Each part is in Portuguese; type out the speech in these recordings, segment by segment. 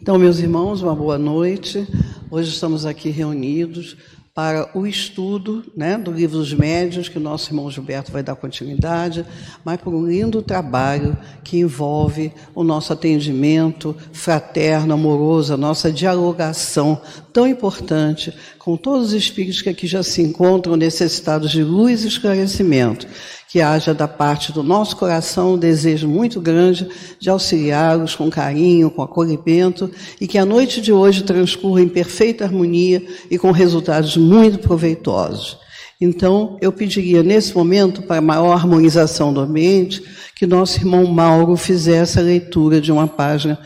Então, meus irmãos, uma boa noite. Hoje estamos aqui reunidos para o estudo, do Livro dos Médiuns, que o nosso irmão Gilberto vai dar continuidade, mas por um lindo trabalho que envolve o nosso atendimento fraterno, amoroso, a nossa dialogação tão importante com todos os espíritos que aqui já se encontram necessitados de luz e esclarecimento. Que haja da parte do nosso coração um desejo muito grande de auxiliá-los com carinho, com acolhimento, e que a noite de hoje transcorra em perfeita harmonia e com resultados muito proveitosos. Então, eu pediria nesse momento, para maior harmonização do ambiente, que nosso irmão Mauro fizesse a leitura de uma página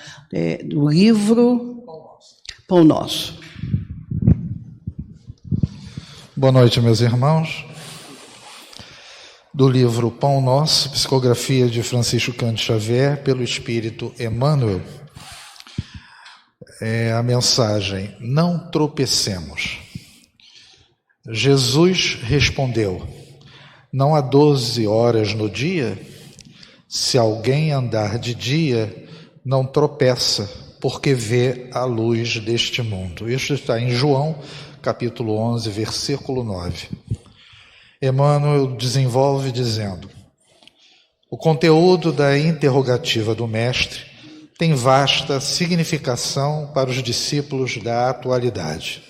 do livro Pão Nosso. Boa noite, meus irmãos. Do livro Pão Nosso, psicografia de Francisco Cândido Xavier, pelo Espírito Emmanuel, a mensagem: não tropecemos. Jesus respondeu: não há 12 horas no dia? Se alguém andar de dia, não tropeça, porque vê a luz deste mundo. Isto está em João, capítulo 11, versículo 9. Emmanuel desenvolve dizendo: o conteúdo da interrogativa do Mestre tem vasta significação para os discípulos da atualidade.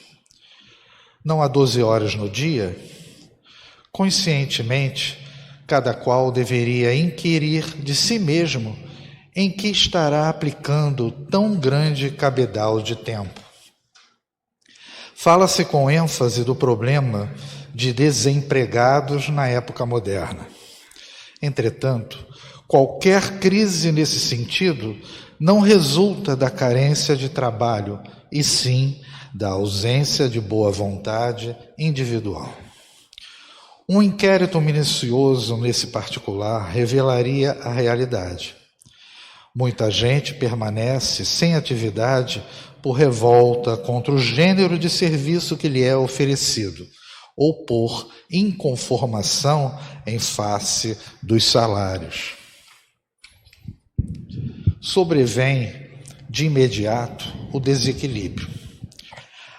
Não há 12 horas no dia? Conscientemente, cada qual deveria inquirir de si mesmo em que estará aplicando tão grande cabedal de tempo. Fala-se com ênfase do problema de desempregados na época moderna. Entretanto, qualquer crise nesse sentido não resulta da carência de trabalho, e sim da ausência de boa vontade individual. Um inquérito minucioso nesse particular revelaria a realidade. Muita gente permanece sem atividade por revolta contra o gênero de serviço que lhe é oferecido, ou por inconformação em face dos salários. Sobrevém, de imediato, o desequilíbrio.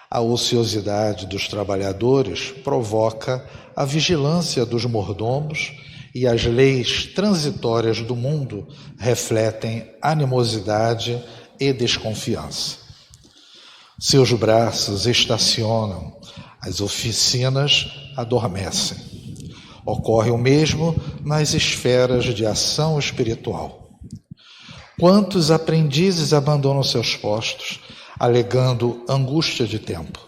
A ociosidade dos trabalhadores provoca a vigilância dos mordomos e as leis transitórias do mundo refletem animosidade e desconfiança. Seus braços estacionam, as oficinas adormecem. Ocorre o mesmo nas esferas de ação espiritual. Quantos aprendizes abandonam seus postos, alegando angústia de tempo?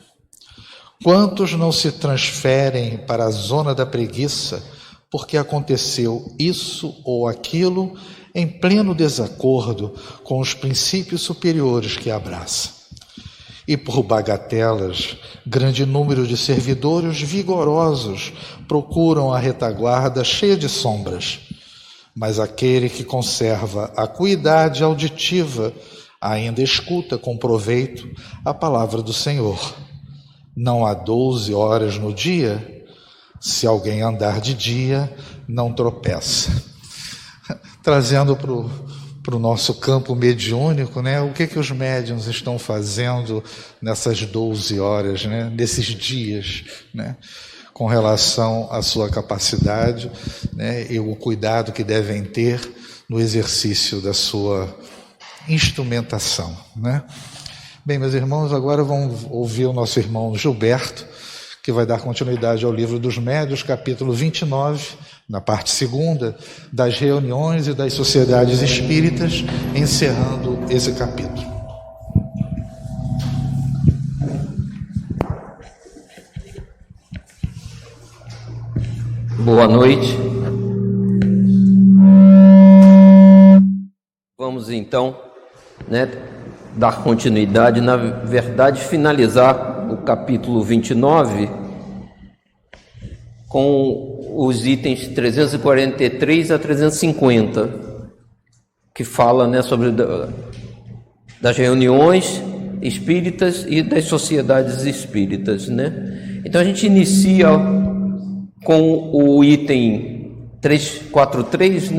Quantos não se transferem para a zona da preguiça porque aconteceu isso ou aquilo em pleno desacordo com os princípios superiores que abraça? E por bagatelas, grande número de servidores vigorosos procuram a retaguarda cheia de sombras, mas aquele que conserva a acuidade auditiva ainda escuta com proveito a palavra do Senhor. Não há 12 horas no dia? Se alguém andar de dia, não tropeça. Trazendo para o nosso campo mediúnico, o que os médiuns estão fazendo nessas 12 horas, nesses dias, com relação à sua capacidade, e o cuidado que devem ter no exercício da sua instrumentação. Bem, meus irmãos, agora vamos ouvir o nosso irmão Gilberto, que vai dar continuidade ao Livro dos Médiuns, capítulo 29, na parte 2, das reuniões e das sociedades espíritas, encerrando esse capítulo. Boa noite. Vamos então, dar continuidade, na verdade, finalizar o capítulo 29 com os itens 343 a 350, que fala, sobre das reuniões espíritas e das sociedades espíritas, Então a gente inicia com o item 343,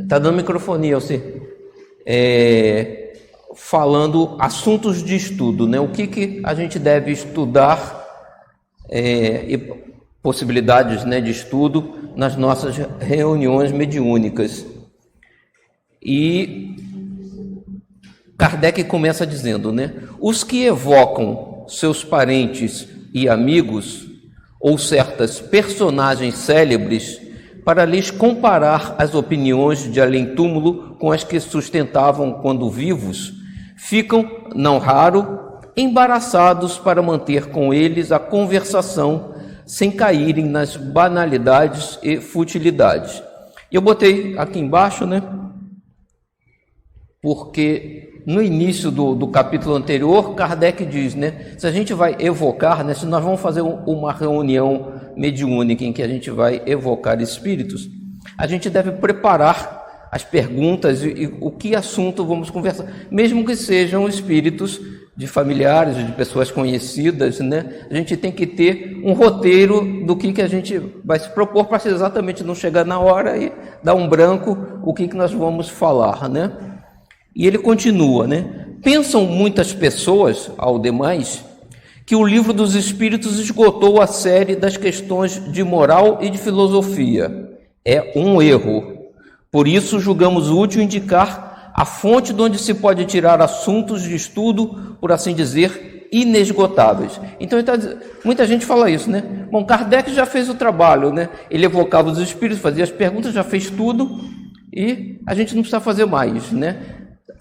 Tá dando microfonia, você. falando assuntos de estudo, né? O que a gente deve estudar e possibilidades, né, de estudo nas nossas reuniões mediúnicas. E Kardec começa dizendo, né? Os que evocam seus parentes e amigos ou certas personagens célebres para lhes comparar as opiniões de além-túmulo com as que sustentavam quando vivos, ficam, não raro, embaraçados para manter com eles a conversação sem caírem nas banalidades e futilidades. E eu botei aqui embaixo, né? Porque no início do capítulo anterior, Kardec diz, né? Se a gente vai evocar, né? Se nós vamos fazer uma reunião mediúnica em que a gente vai evocar espíritos, a gente deve preparar as perguntas e o que assunto vamos conversar, mesmo que sejam espíritos de familiares, de pessoas conhecidas, né? A gente tem que ter um roteiro do que a gente vai se propor para exatamente não chegar na hora e dar um branco o que nós vamos falar, né? E ele continua, né? Pensam muitas pessoas, ao demais, que o Livro dos Espíritos esgotou a série das questões de moral e de filosofia. É um erro. Por isso, julgamos útil indicar a fonte de onde se pode tirar assuntos de estudo, por assim dizer, inesgotáveis. Então, muita gente fala isso, né? Bom, Kardec já fez o trabalho, né? Ele evocava os espíritos, fazia as perguntas, já fez tudo e a gente não precisa fazer mais, né?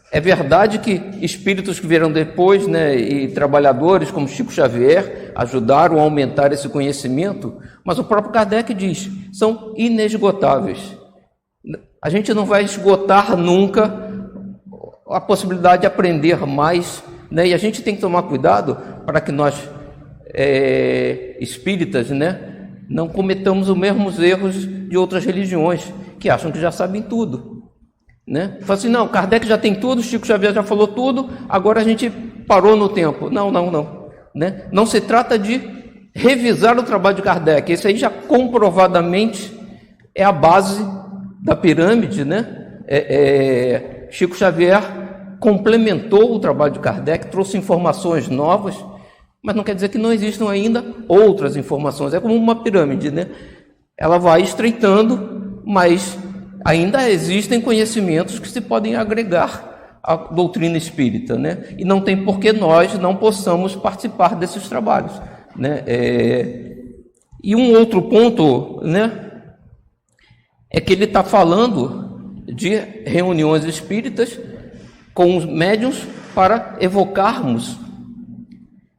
É verdade que espíritos que vieram depois, né, e trabalhadores como Chico Xavier ajudaram a aumentar esse conhecimento, mas o próprio Kardec diz, são inesgotáveis. A gente não vai esgotar nunca a possibilidade de aprender mais, né, e a gente tem que tomar cuidado para que nós, espíritas, né, não cometamos os mesmos erros de outras religiões, que acham que já sabem tudo. Né? Fala assim, não, Kardec já tem tudo, Chico Xavier já falou tudo, agora a gente parou no tempo. Não. Né? Não se trata de revisar o trabalho de Kardec, esse aí já comprovadamente é a base da pirâmide, né? Chico Xavier complementou o trabalho de Kardec, trouxe informações novas, mas não quer dizer que não existam ainda outras informações, é como uma pirâmide, né? Ela vai estreitando, mas ainda existem conhecimentos que se podem agregar à doutrina espírita, né? E não tem por que nós não possamos participar desses trabalhos, né? E um outro ponto, né, é que ele está falando de reuniões espíritas com os médiuns para evocarmos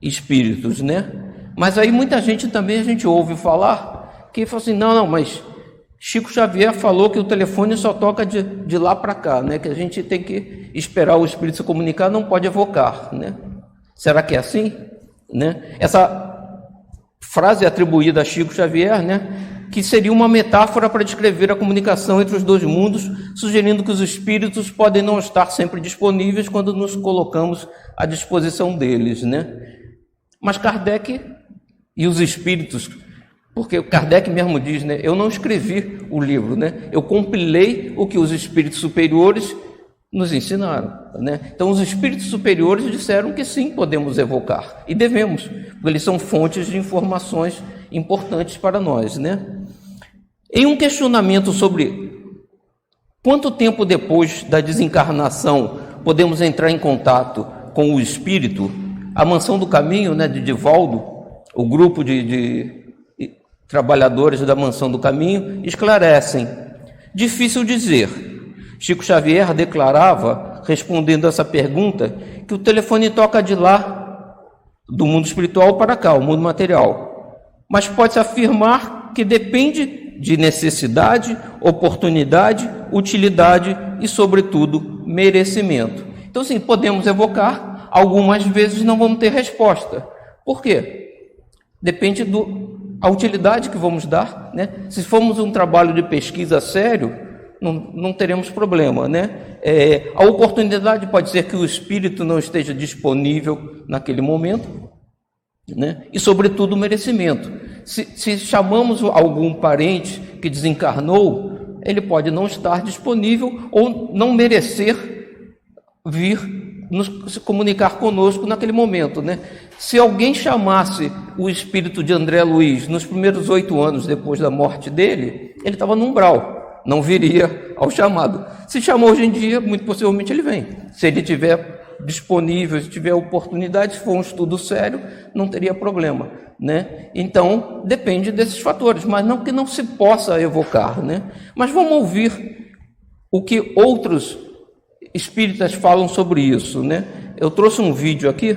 espíritos, né? Mas aí muita gente também, a gente ouve falar que fala assim, não, mas Chico Xavier falou que o telefone só toca de lá para cá, né? Que a gente tem que esperar o espírito se comunicar, não pode evocar, né? Será que é assim? Né? Essa frase é atribuída a Chico Xavier, né? Que seria uma metáfora para descrever a comunicação entre os dois mundos, sugerindo que os espíritos podem não estar sempre disponíveis quando nos colocamos à disposição deles, né? Mas Kardec e os espíritos, porque o Kardec mesmo diz, né? Eu não escrevi o livro, né? Eu compilei o que os espíritos superiores nos ensinaram, né? Então, os espíritos superiores disseram que sim, podemos evocar, e devemos, porque eles são fontes de informações importantes para nós, né? Em um questionamento sobre quanto tempo depois da desencarnação podemos entrar em contato com o espírito, a Mansão do Caminho, né, de Divaldo, o grupo de trabalhadores da Mansão do Caminho, esclarecem. Difícil dizer. Chico Xavier declarava, respondendo a essa pergunta, que o telefone toca de lá, do mundo espiritual para cá, o mundo material. Mas pode-se afirmar que depende de necessidade, oportunidade, utilidade e, sobretudo, merecimento. Então, sim, podemos evocar, algumas vezes não vamos ter resposta. Por quê? Depende a utilidade que vamos dar, né? Se formos um trabalho de pesquisa sério, não teremos problema, né? A oportunidade pode ser que o espírito não esteja disponível naquele momento, né? E, sobretudo, o merecimento. Se chamamos algum parente que desencarnou, ele pode não estar disponível ou não merecer vir se comunicar conosco naquele momento, né? Se alguém chamasse o espírito de André Luiz nos primeiros 8 anos depois da morte dele, ele estava no umbral, não viria ao chamado. Se chamou hoje em dia, muito possivelmente ele vem. Se ele tiver disponível, se tiver oportunidade, se for um estudo sério, não teria problema, né? Então, depende desses fatores, mas não que não se possa evocar, né? Mas vamos ouvir o que outros espíritas falam sobre isso, né? Eu trouxe um vídeo aqui.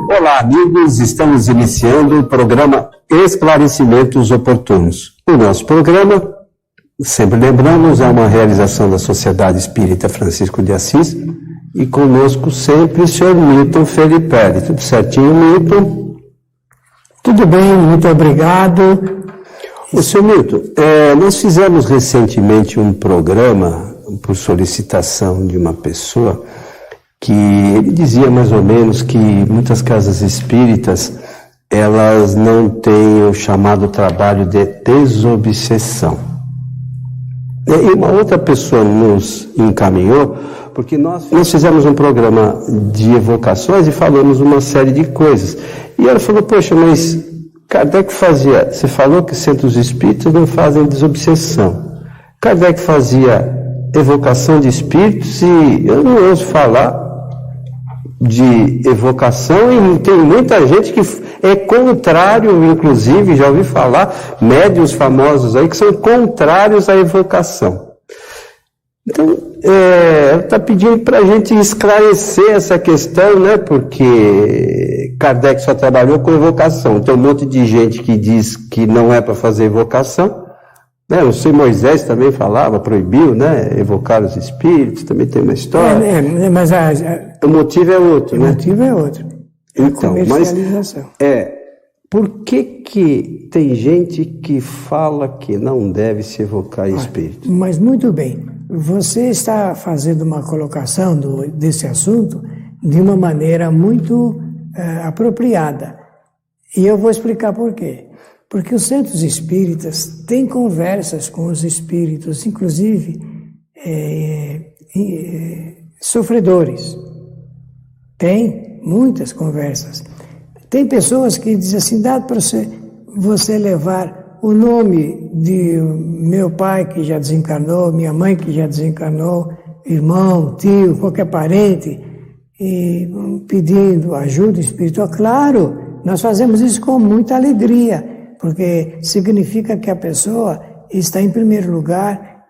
Olá, amigos, estamos iniciando o programa Esclarecimentos Oportunos. O nosso programa, sempre lembramos, é uma realização da Sociedade Espírita Francisco de Assis, e conosco sempre o senhor Milton Felipe. Tudo certinho, Milton? Tudo bem, muito obrigado. O senhor Milton, nós fizemos recentemente um programa por solicitação de uma pessoa que ele dizia mais ou menos que muitas casas espíritas elas não têm o chamado trabalho de desobsessão. E uma outra pessoa nos encaminhou, porque nós fizemos um programa de evocações e falamos uma série de coisas. E ela falou, poxa, mas Kardec fazia, você falou que centros espíritas não fazem desobsessão. Kardec fazia evocação de espíritos e eu não ouço falar de evocação e tem muita gente que é contrário, inclusive, já ouvi falar, médiuns famosos aí que são contrários à evocação. Então, ela está pedindo para a gente esclarecer essa questão, né? Porque Kardec só trabalhou com evocação. Tem um monte de gente que diz que não é para fazer evocação. Né? Eu sei, Moisés também falava, proibiu, né? Evocar os espíritos, também tem uma história. Mas o motivo é outro, né? O motivo é outro. Então, comercialização. Por que tem gente que fala que não deve se evocar espíritos? Mas muito bem, você está fazendo uma colocação desse assunto de uma maneira muito apropriada. E eu vou explicar por quê. Porque os centros espíritas têm conversas com os espíritos, inclusive sofredores. Tem muitas conversas. Tem pessoas que dizem assim, dá para você levar o nome de meu pai que já desencarnou, minha mãe que já desencarnou, irmão, tio, qualquer parente, e pedindo ajuda espiritual. Claro, nós fazemos isso com muita alegria, porque significa que a pessoa está, em primeiro lugar,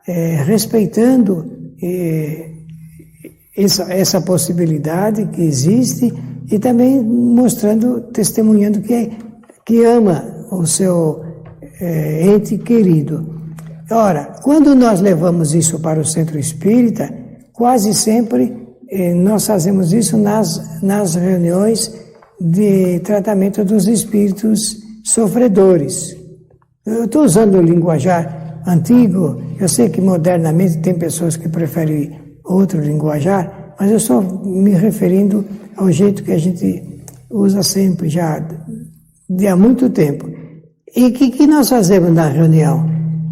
respeitando essa possibilidade que existe e também mostrando, testemunhando que ama o seu ente querido. Ora, quando nós levamos isso para o centro espírita, quase sempre nós fazemos isso nas reuniões de tratamento dos espíritos sofredores. Eu estou usando o linguajar antigo, eu sei que modernamente tem pessoas que preferem outro linguajar, mas eu estou me referindo ao jeito que a gente usa sempre, já de há muito tempo. E o que nós fazemos na reunião?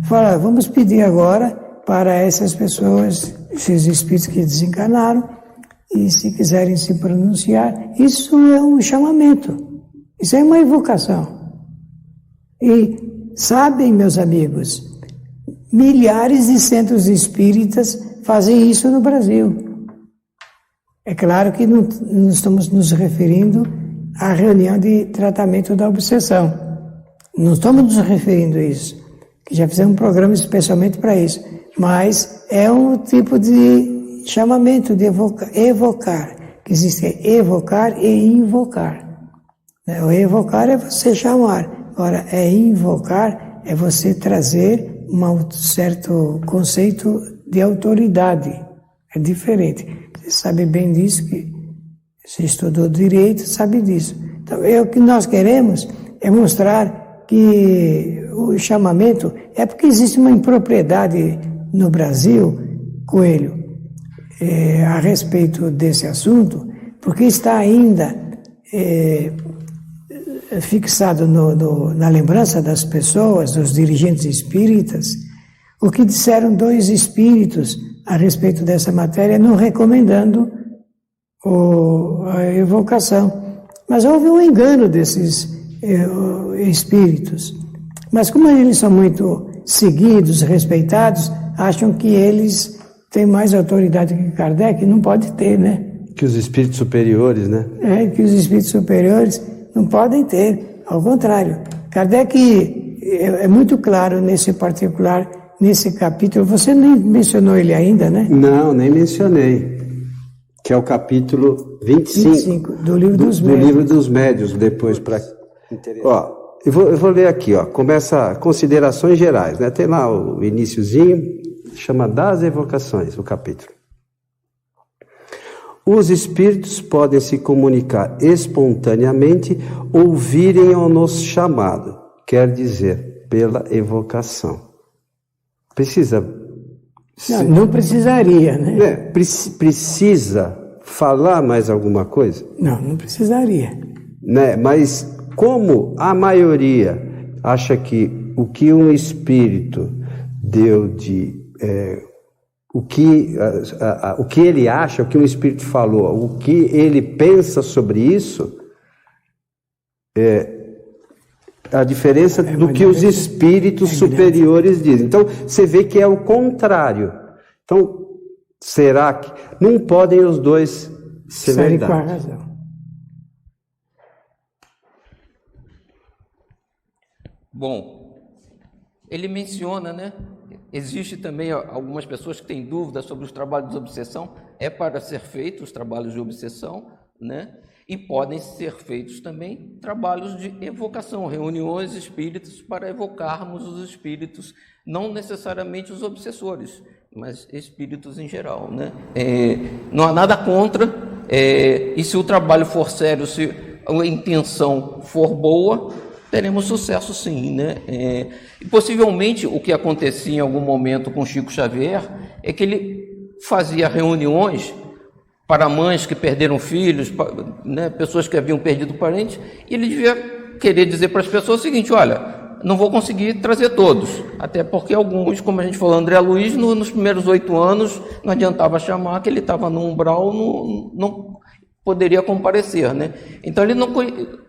Fala, vamos pedir agora para essas pessoas, esses espíritos que desencarnaram, e se quiserem se pronunciar, isso é um chamamento, isso é uma evocação. E sabem, meus amigos, milhares de centros espíritas fazem isso no Brasil. É claro que não estamos nos referindo à reunião de tratamento da obsessão. Não estamos nos referindo a isso, que já fizemos um programa especialmente para isso. Mas é um tipo de chamamento, de evocar. Que existe evocar e invocar. O evocar é você chamar. Agora, invocar é você trazer um certo conceito de autoridade. É diferente. Você sabe bem disso, que você estudou direito, sabe disso. Então, o que nós queremos é mostrar que o chamamento é porque existe uma impropriedade no Brasil, Coelho, a respeito desse assunto, porque está ainda fixado na lembrança das pessoas, dos dirigentes espíritas, o que disseram 2 espíritos a respeito dessa matéria, não recomendando a evocação. Mas houve um engano desses espíritos. Mas como eles são muito seguidos, respeitados, acham que eles têm mais autoridade que Kardec, não pode ter, né? Que os espíritos superiores, né? Que os espíritos superiores não podem ter, ao contrário. Kardec é muito claro nesse particular, nesse capítulo. Você nem mencionou ele ainda, né? Não, nem mencionei. Que é o capítulo 25 do Livro dos do Médiuns. Livro dos Médiuns, depois para... Ó, eu vou ler aqui, ó. Começa considerações gerais, né? Tem lá o iniciozinho, chama Das Evocações, o capítulo. Os espíritos podem se comunicar espontaneamente ou virem ao nosso chamado, quer dizer, pela evocação. Precisa... Não precisaria, né? Precisa falar mais alguma coisa? Não precisaria. Né? Mas como a maioria acha que o que um espírito deu de... o que ele acha, o que um espírito falou, o que ele pensa sobre isso, a diferença do que os espíritos superiores dizem. Então, você vê que é o contrário. Então, será que não podem os dois ser verdade? Com a razão. Bom, ele menciona, né? Existe também algumas pessoas que têm dúvidas sobre os trabalhos de obsessão. É para ser feitos os trabalhos de obsessão, né? E podem ser feitos também trabalhos de evocação, reuniões espíritas para evocarmos os espíritos, não necessariamente os obsessores, mas espíritos em geral, né? Não há nada contra, e se o trabalho for sério, se a intenção for boa, teremos sucesso sim, né? E possivelmente o que acontecia em algum momento com Chico Xavier é que ele fazia reuniões para mães que perderam filhos, né, pessoas que haviam perdido parentes, e ele devia querer dizer para as pessoas o seguinte: olha, não vou conseguir trazer todos, até porque alguns, como a gente falou, André Luiz, nos primeiros 8 anos, não adiantava chamar, que ele estava no umbral, não poderia comparecer, né? Então ele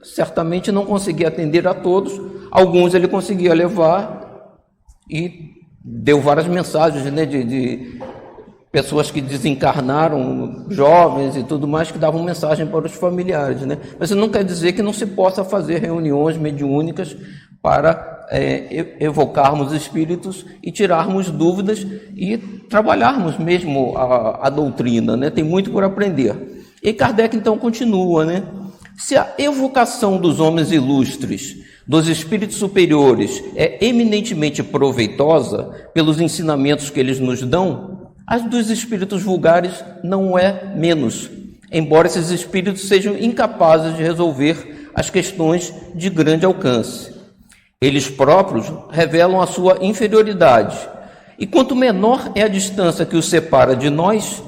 certamente não conseguia atender a todos. Alguns ele conseguia levar e deu várias mensagens, né, de pessoas que desencarnaram, jovens e tudo mais, que davam mensagem para os familiares, né? Mas isso não quer dizer que não se possa fazer reuniões mediúnicas para evocarmos espíritos e tirarmos dúvidas e trabalharmos mesmo a doutrina, né? Tem muito por aprender. E Kardec então continua, né? Se a evocação dos homens ilustres, dos espíritos superiores, é eminentemente proveitosa pelos ensinamentos que eles nos dão, as dos espíritos vulgares não é menos, embora esses espíritos sejam incapazes de resolver as questões de grande alcance. Eles próprios revelam a sua inferioridade, e quanto menor é a distância que os separa de nós,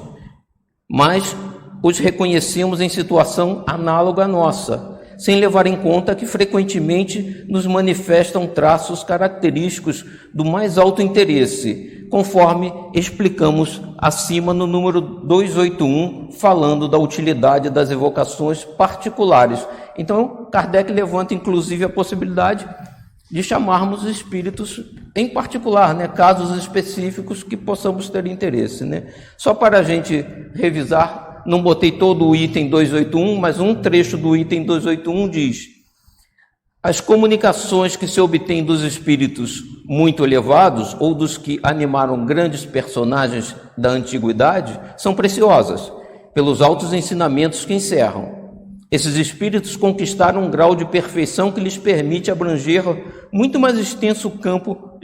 mais os reconhecemos em situação análoga à nossa, sem levar em conta que frequentemente nos manifestam traços característicos do mais alto interesse, conforme explicamos acima no número 281, falando da utilidade das evocações particulares. Então, Kardec levanta inclusive a possibilidade de chamarmos espíritos em particular, né, casos específicos que possamos ter interesse, né? Só para a gente revisar, não botei todo o item 281, mas um trecho do item 281 diz: as comunicações que se obtêm dos espíritos muito elevados ou dos que animaram grandes personagens da antiguidade são preciosas, pelos altos ensinamentos que encerram. Esses espíritos conquistaram um grau de perfeição que lhes permite abranger muito mais extenso campo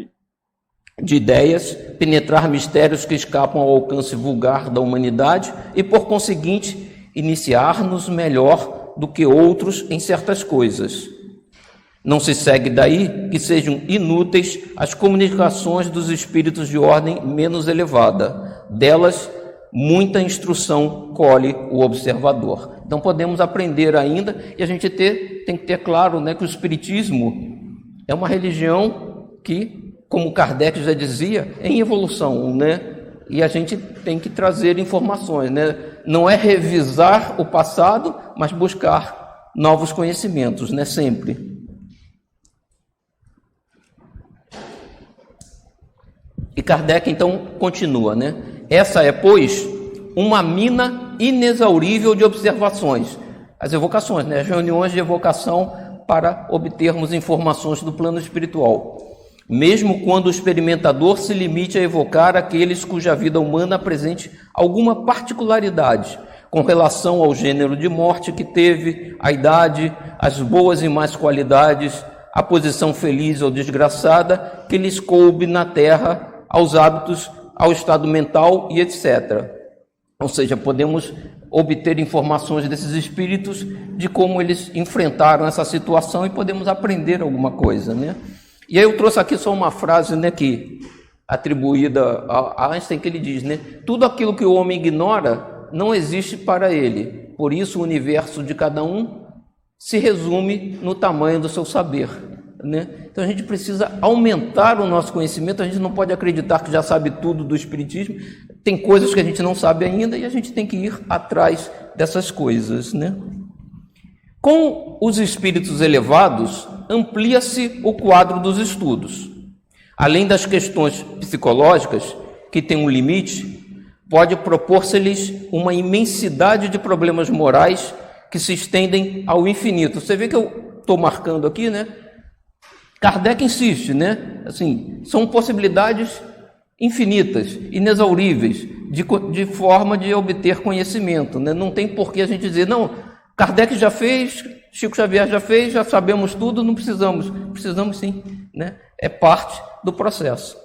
de ideias, penetrar mistérios que escapam ao alcance vulgar da humanidade e, por conseguinte, iniciar-nos melhor do que outros em certas coisas. Não se segue daí que sejam inúteis as comunicações dos espíritos de ordem menos elevada. Delas, muita instrução colhe o observador. Então podemos aprender ainda, e a gente tem que ter claro, né, que o Espiritismo é uma religião que, como Kardec já dizia, é em evolução, né? E a gente tem que trazer informações, né? Não é revisar o passado, mas buscar novos conhecimentos, né? Sempre. E Kardec, então, continua, né? Essa é, pois, uma mina inexaurível de observações. As evocações, né? As reuniões de evocação para obtermos informações do plano espiritual. Mesmo quando o experimentador se limite a evocar aqueles cuja vida humana apresente alguma particularidade com relação ao gênero de morte que teve, a idade, as boas e más qualidades, a posição feliz ou desgraçada que lhes coube na terra, aos hábitos, ao estado mental e etc. Ou seja, podemos obter informações desses espíritos de como eles enfrentaram essa situação e podemos aprender alguma coisa, né? E aí eu trouxe aqui só uma frase, né, que atribuída a Einstein, que ele diz, né, tudo aquilo que o homem ignora não existe para ele, por isso o universo de cada um se resume no tamanho do seu saber, né? Então a gente precisa aumentar o nosso conhecimento, a gente não pode acreditar que já sabe tudo do Espiritismo, tem coisas que a gente não sabe ainda e a gente tem que ir atrás dessas coisas, né? Com os espíritos elevados, amplia-se o quadro dos estudos. Além das questões psicológicas, que têm um limite, pode propor-se-lhes uma imensidade de problemas morais que se estendem ao infinito. Você vê que eu estou marcando aqui, né? Kardec insiste, né? Assim, são possibilidades infinitas, inexauríveis, de forma de obter conhecimento, né? Não tem por que a gente dizer, não, Kardec já fez, Chico Xavier já fez, já sabemos tudo, não precisamos. Precisamos sim, né? É parte do processo.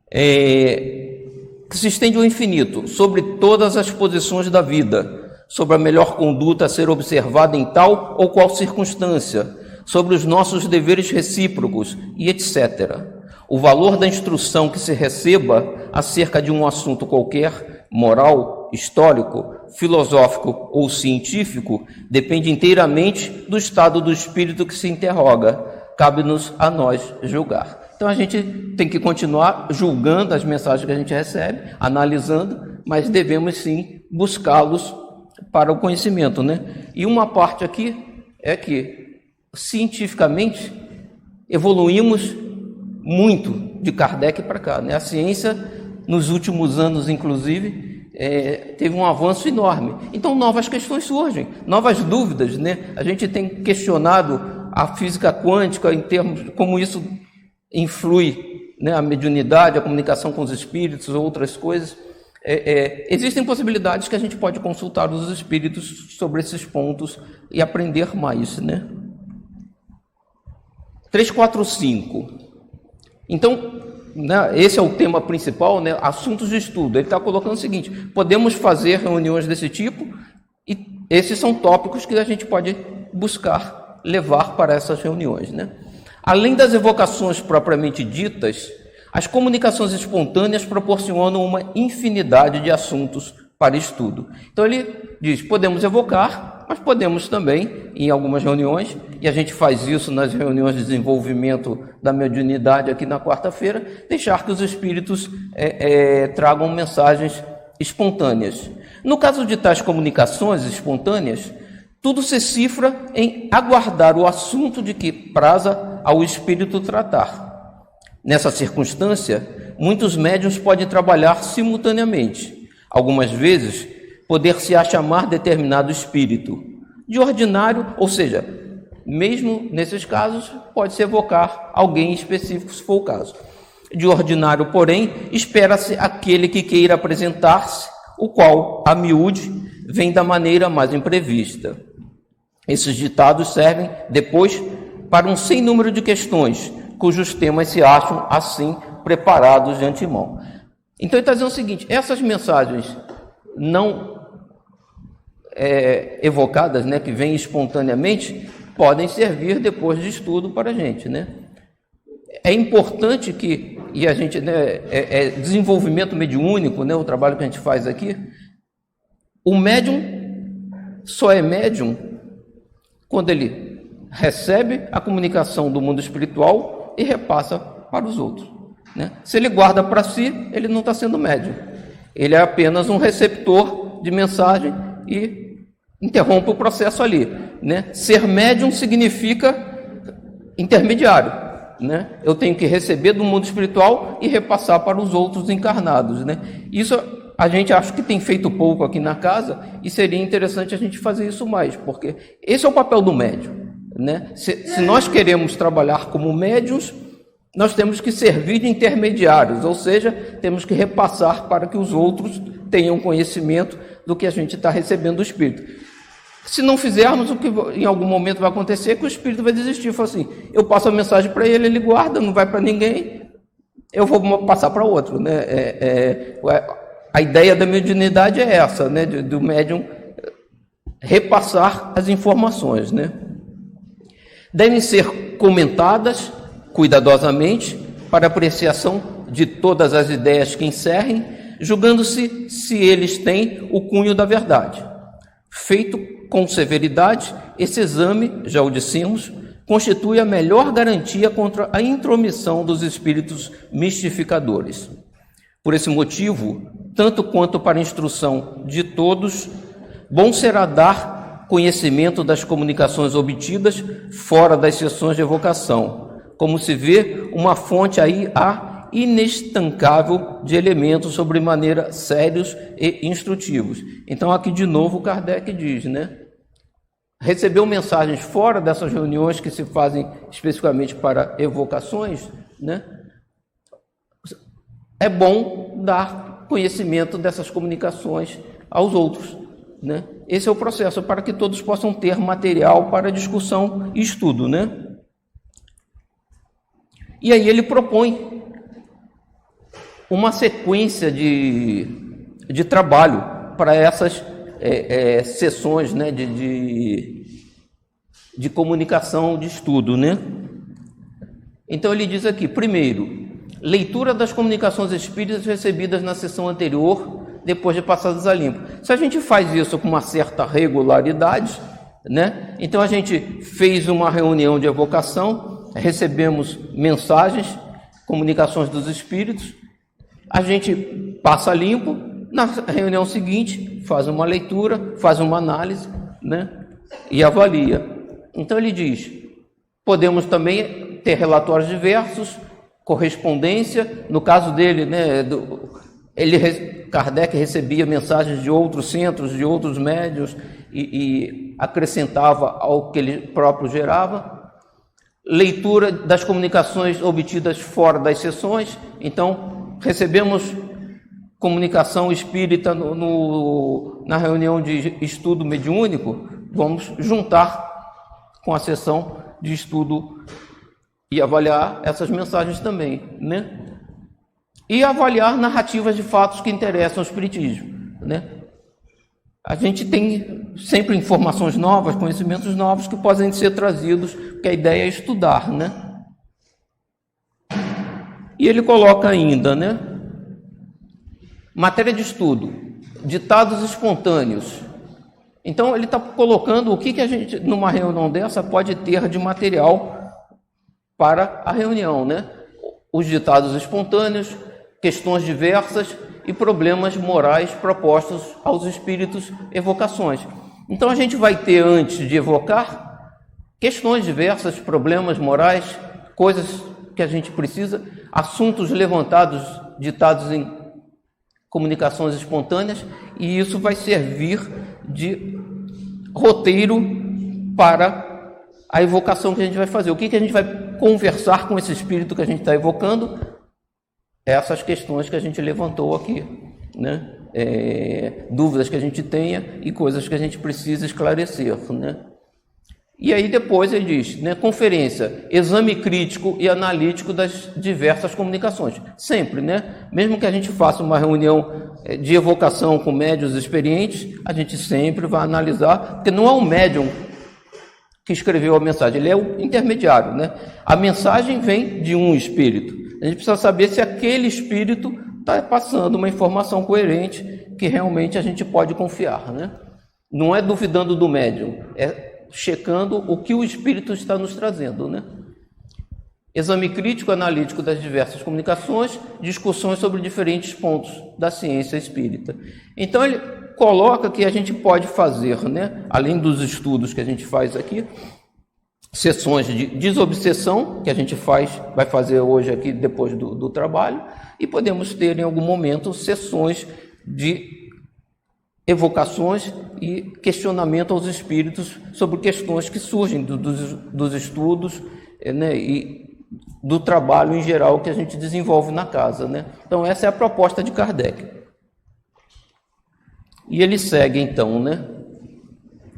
Que se estende ao infinito, sobre todas as posições da vida, sobre a melhor conduta a ser observada em tal ou qual circunstância, sobre os nossos deveres recíprocos e etc. O valor da instrução que se receba acerca de um assunto qualquer, moral, histórico, filosófico ou científico, depende inteiramente do estado do espírito que se interroga. Cabe-nos a nós julgar. Então a gente tem que continuar julgando as mensagens que a gente recebe, analisando, mas devemos sim buscá-los para o conhecimento, né? E uma parte aqui é que cientificamente evoluímos muito de Kardec para cá, né? A ciência nos últimos anos, inclusive, teve um avanço enorme. Então novas questões surgem, novas dúvidas, né? A gente tem questionado a física quântica em termos como isso influi, né, a mediunidade, a comunicação com os espíritos, outras coisas. Existem possibilidades que a gente pode consultar os espíritos sobre esses pontos e aprender mais, né? 345. Então, né, esse é o tema principal, né, assuntos de estudo. Ele está colocando o seguinte: podemos fazer reuniões desse tipo e esses são tópicos que a gente pode buscar levar para essas reuniões, né? Além das evocações propriamente ditas, as comunicações espontâneas proporcionam uma infinidade de assuntos para estudo. Então ele diz, podemos evocar, mas podemos também, em algumas reuniões, e a gente faz isso nas reuniões de desenvolvimento da mediunidade aqui na quarta-feira, deixar que os espíritos tragam mensagens espontâneas. No caso de tais comunicações espontâneas, tudo se cifra em aguardar o assunto de que praza ao espírito tratar. Nessa circunstância, muitos médiuns podem trabalhar simultaneamente. Algumas vezes, poder-se-á chamar determinado espírito. De ordinário, ou seja, mesmo nesses casos, pode-se evocar alguém específico, se for o caso. De ordinário, porém, espera-se aquele que queira apresentar-se, o qual, a miúde, vem da maneira mais imprevista. Esses ditados servem, depois, para um sem número de questões, cujos temas se acham, assim, preparados de antemão. Então, ele está dizendo o seguinte, essas mensagens não evocadas, né, que vêm espontaneamente, podem servir depois de estudo para a gente, né? É importante que, e a gente, né, desenvolvimento mediúnico, né, o trabalho que a gente faz aqui, o médium só é médium quando ele recebe a comunicação do mundo espiritual e repassa para os outros, né? Se ele guarda para si, ele não está sendo médium. Ele é apenas um receptor de mensagem e interrompe o processo ali, né? Ser médium significa intermediário, né? Eu tenho que receber do mundo espiritual e repassar para os outros encarnados, né? Isso a gente acha que tem feito pouco aqui na casa e seria interessante a gente fazer isso mais, porque esse é o papel do médium, né? Se nós queremos trabalhar como médiuns, nós temos que servir de intermediários, ou seja, temos que repassar para que os outros tenham conhecimento do que a gente está recebendo do Espírito. Se não fizermos, o que em algum momento vai acontecer é que o Espírito vai desistir. Fala assim, eu passo a mensagem para ele, ele guarda, não vai para ninguém, eu vou passar para outro, né? A ideia da mediunidade é essa, né? Do médium repassar as informações, né? Devem ser comentadas cuidadosamente para apreciação de todas as ideias que encerrem, julgando-se se eles têm o cunho da verdade. Feito com severidade, esse exame, já o dissemos, constitui a melhor garantia contra a intromissão dos espíritos mistificadores. Por esse motivo, tanto quanto para a instrução de todos, bom será dar conhecimento das comunicações obtidas fora das sessões de evocação. Como se vê, uma fonte aí inestancável de elementos sobremaneira sérios e instrutivos. Então, aqui de novo, Kardec diz, né? Recebeu mensagens fora dessas reuniões que se fazem especificamente para evocações, né? É bom dar conhecimento dessas comunicações aos outros, né? Esse é o processo para que todos possam ter material para discussão e estudo, né? E aí ele propõe uma sequência de trabalho para essas sessões, né, de comunicação, de estudo, né? Então ele diz aqui, primeiro, leitura das comunicações espíritas recebidas na sessão anterior, depois de passadas a limpo. Se a gente faz isso com uma certa regularidade, né? Então a gente fez uma reunião de evocação, recebemos mensagens, comunicações dos espíritos, a gente passa limpo, na reunião seguinte faz uma leitura, faz uma análise, né? E avalia. Então ele diz, podemos também ter relatórios diversos, correspondência, no caso dele, né, Kardec recebia mensagens de outros centros, de outros médiuns e acrescentava ao que ele próprio gerava. Leitura das comunicações obtidas fora das sessões. Então, recebemos comunicação espírita na reunião de estudo mediúnico, vamos juntar com a sessão de estudo e avaliar essas mensagens também, né? E avaliar narrativas de fatos que interessam ao espiritismo, né? A gente tem sempre informações novas, conhecimentos novos que podem ser trazidos, porque a ideia é estudar, né? E ele coloca ainda, né? Matéria de estudo, ditados espontâneos. Então ele está colocando o que a gente, numa reunião dessa, pode ter de material para a reunião, né? Os ditados espontâneos, questões diversas e problemas morais propostos aos espíritos, evocações. Então a gente vai ter, antes de evocar, questões diversas, problemas morais, coisas que a gente precisa, assuntos levantados, ditados em comunicações espontâneas, e isso vai servir de roteiro para a evocação que a gente vai fazer. O que a gente vai conversar com esse espírito que a gente está evocando? Essas questões que a gente levantou aqui, né? Dúvidas que a gente tenha e coisas que a gente precisa esclarecer, né? E aí depois ele diz, né, conferência, exame crítico e analítico das diversas comunicações. Sempre, né? Mesmo que a gente faça uma reunião de evocação com médiuns experientes, a gente sempre vai analisar, porque não é o médium que escreveu a mensagem, ele é o intermediário, né? A mensagem vem de um espírito. A gente precisa saber se aquele espírito está passando uma informação coerente que realmente a gente pode confiar, né? Não é duvidando do médium, é checando o que o espírito está nos trazendo, né? Exame crítico analítico das diversas comunicações, discussões sobre diferentes pontos da ciência espírita. Então ele coloca que a gente pode fazer, né, além dos estudos que a gente faz aqui, sessões de desobsessão, que a gente vai fazer hoje aqui depois do trabalho, e podemos ter em algum momento sessões de evocações e questionamento aos espíritos sobre questões que surgem dos estudos, né, e do trabalho em geral que a gente desenvolve na casa, né? Então essa é a proposta de Kardec. E ele segue então, né?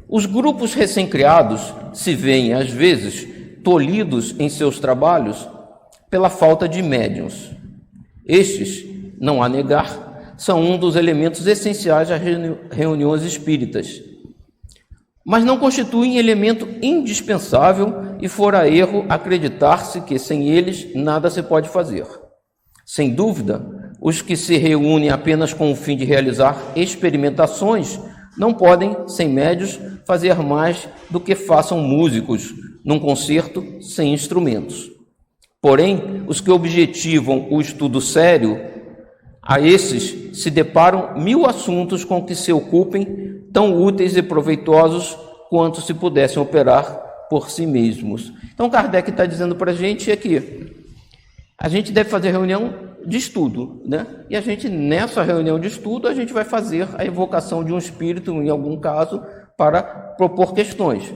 Os grupos recém-criados se veem, às vezes, tolhidos em seus trabalhos pela falta de médiuns. Estes, não há negar, são um dos elementos essenciais das reuniões espíritas, mas não constituem elemento indispensável e fora erro acreditar-se que sem eles nada se pode fazer. Sem dúvida, os que se reúnem apenas com o fim de realizar experimentações não podem, sem médios, fazer mais do que façam músicos num concerto sem instrumentos. Porém, os que objetivam o estudo sério, a esses se deparam 1000 assuntos com que se ocupem, tão úteis e proveitosos quanto se pudessem operar por si mesmos. Então, Kardec está dizendo para a gente que a gente deve fazer reunião de estudo, né? E a gente, nessa reunião de estudo, a gente vai fazer a evocação de um espírito, em algum caso, para propor questões.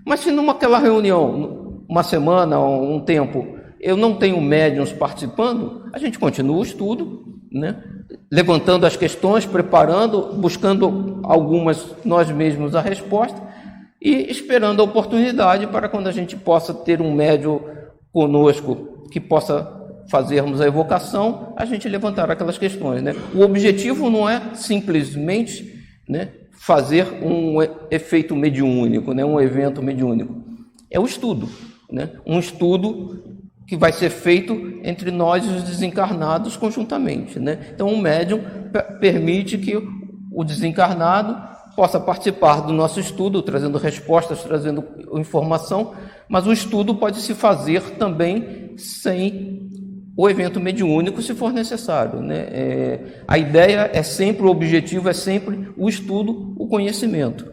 Mas se naquela reunião, uma semana ou um tempo, eu não tenho médiuns participando, a gente continua o estudo, né? Levantando as questões, preparando, buscando algumas nós mesmos a resposta e esperando a oportunidade para quando a gente possa ter um médium conosco que possa fazermos a evocação, a gente levantar aquelas questões, né? O objetivo não é simplesmente, né, fazer um efeito mediúnico, né, um evento mediúnico. É o estudo, né? Um estudo que vai ser feito entre nós e os desencarnados conjuntamente, né? Então, o médium permite que o desencarnado possa participar do nosso estudo, trazendo respostas, trazendo informação, mas o estudo pode se fazer também sem o evento mediúnico, se for necessário, né? A ideia é sempre, o objetivo é sempre o estudo, o conhecimento.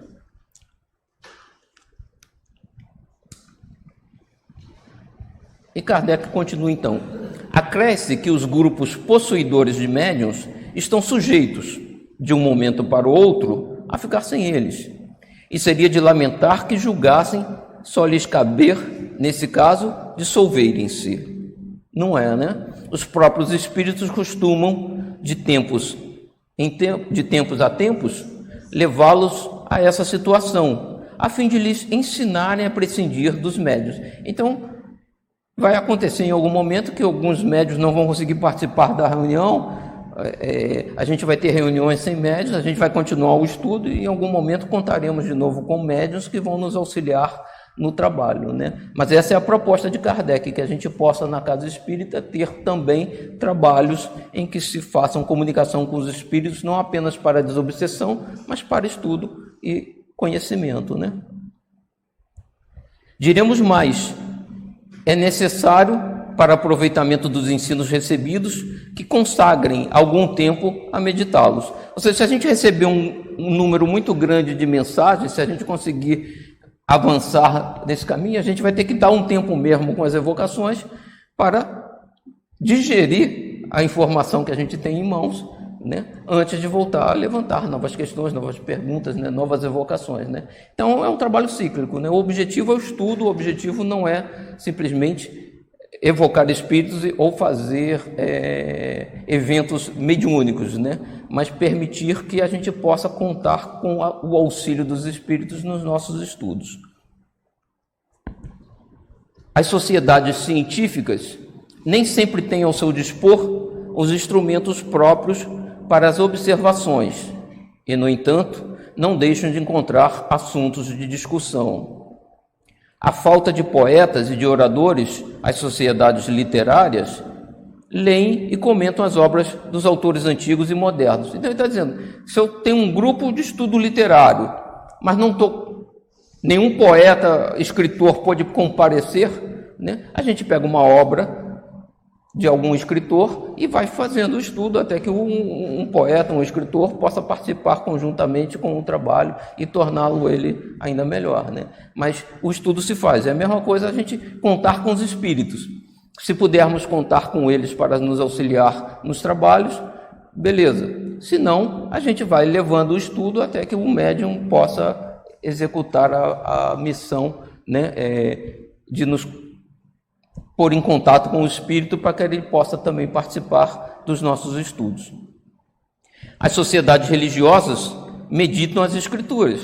E Kardec continua então. Acresce que os grupos possuidores de médiuns estão sujeitos, de um momento para o outro, a ficar sem eles. E seria de lamentar que julgassem só lhes caber, nesse caso, dissolverem-se. Não é, né? Os próprios espíritos costumam, de tempos a tempos, levá-los a essa situação, a fim de lhes ensinarem a prescindir dos médiuns. Então, vai acontecer em algum momento que alguns médiuns não vão conseguir participar da reunião, a gente vai ter reuniões sem médiuns, a gente vai continuar o estudo e em algum momento contaremos de novo com médiuns que vão nos auxiliar no trabalho, né? Mas essa é a proposta de Kardec, que a gente possa na Casa Espírita ter também trabalhos em que se façam comunicação com os espíritos, não apenas para desobsessão, mas para estudo e conhecimento, né? Diremos mais, é necessário, para aproveitamento dos ensinos recebidos, que consagrem algum tempo a meditá-los. Ou seja, se a gente receber um número muito grande de mensagens, se a gente conseguir avançar nesse caminho, a gente vai ter que dar um tempo mesmo com as evocações para digerir a informação que a gente tem em mãos, né, antes de voltar a levantar novas questões, novas perguntas, né, novas evocações, né. Então é um trabalho cíclico, né. O objetivo é o estudo, o objetivo não é simplesmente evocar espíritos ou fazer eventos mediúnicos, né, mas permitir que a gente possa contar com o auxílio dos espíritos nos nossos estudos. As sociedades científicas nem sempre têm ao seu dispor os instrumentos próprios para as observações e, no entanto, não deixam de encontrar assuntos de discussão. A falta de poetas e de oradores, as sociedades literárias leem e comentam as obras dos autores antigos e modernos. Então ele está dizendo, se eu tenho um grupo de estudo literário mas nenhum poeta, escritor pôde comparecer, né? A gente pega uma obra de algum escritor e vai fazendo o estudo até que um poeta, um escritor, possa participar conjuntamente com o trabalho e torná-lo ele ainda melhor, né? Mas o estudo se faz. É a mesma coisa a gente contar com os espíritos. Se pudermos contar com eles para nos auxiliar nos trabalhos, beleza. Se não, a gente vai levando o estudo até que o médium possa executar a missão, né, de nos pôr em contato com o espírito para que ele possa também participar dos nossos estudos. As sociedades religiosas meditam as escrituras.